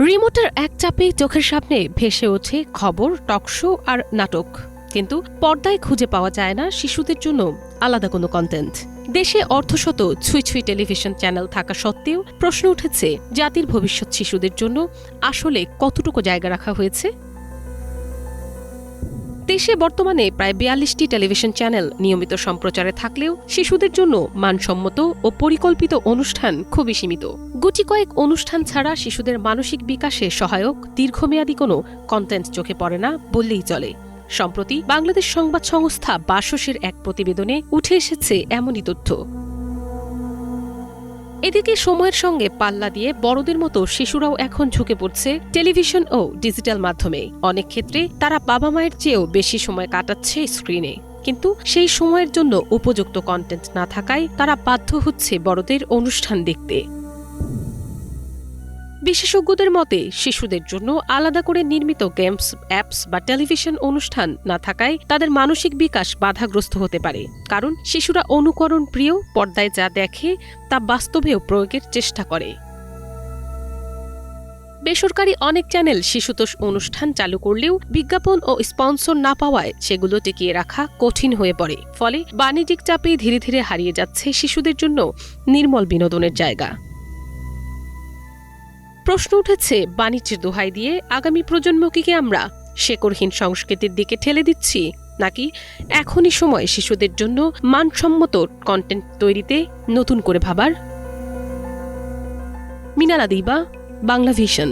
রিমোটের এক চাপেই চোখের সামনে ভেসে ওঠে খবর, টকশো আর নাটক, কিন্তু পর্দায় খুঁজে পাওয়া যায় না শিশুদের জন্য আলাদা কোনো কন্টেন্ট। দেশে অর্ধশত ছুঁই ছুঁই টেলিভিশন চ্যানেল থাকা সত্ত্বেও প্রশ্ন উঠেছে, জাতির ভবিষ্যৎ শিশুদের জন্য আসলে কতটুকু জায়গা রাখা হয়েছে? দেশে বর্তমানে প্রায় ৪২টি টেলিভিশন চ্যানেল নিয়মিত সম্প্রচারে থাকলেও শিশুদের জন্য মানসম্মত ও পরিকল্পিত অনুষ্ঠান খুবই সীমিত। গুটি কয়েক অনুষ্ঠান ছাড়া শিশুদের মানসিক বিকাশে সহায়ক দীর্ঘমেয়াদী কোনো কন্টেন্ট চোখে পড়ে না বললেই চলে। সম্প্রতি বাংলাদেশ সংবাদ সংস্থা বাসসের এক প্রতিবেদনে উঠে এসেছে এমনই তথ্য। এদিকে সময়ের সঙ্গে পাল্লা দিয়ে বড়দের মতো শিশুরাও এখন ঝুঁকে পড়ছে টেলিভিশন ও ডিজিটাল মাধ্যমে। অনেক ক্ষেত্রে তারা বাবা মায়ের চেয়েও বেশি সময় কাটাচ্ছে স্ক্রিনে, কিন্তু সেই সময়ের জন্য উপযুক্ত কন্টেন্ট না থাকায় তারা বাধ্য হচ্ছে বড়দের অনুষ্ঠান দেখতে। বিশেষজ্ঞদের মতে, শিশুদের জন্য আলাদা করে নির্মিত গেমস, অ্যাপস বা টেলিভিশন অনুষ্ঠান না থাকায় তাদের মানসিক বিকাশ বাধাগ্রস্ত হতে পারে। কারণ শিশুরা অনুকরণ প্রিয়, পর্দায় যা দেখে তা বাস্তবেও প্রয়োগের চেষ্টা করে। বেসরকারি অনেক চ্যানেল শিশুতোষ অনুষ্ঠান চালু করলেও বিজ্ঞাপন ও স্পন্সর না পাওয়ায় সেগুলো টিকিয়ে রাখা কঠিন হয়ে পড়ে। ফলে বাণিজ্যিক চাপে ধীরে ধীরে হারিয়ে যাচ্ছে শিশুদের জন্য নির্মল বিনোদনের জায়গা। প্রশ্ন উঠেছে, বাণিজ্যের দোহাই দিয়ে আগামী প্রজন্মকে কি আমরা শেকড়হীন সংস্কৃতির দিকে ঠেলে দিচ্ছি, নাকি এখনই সময় শিশুদের জন্য মানসম্মত কন্টেন্ট তৈরিতে নতুন করে ভাবার? মিনাল আদিবা, বাংলা ভিশন।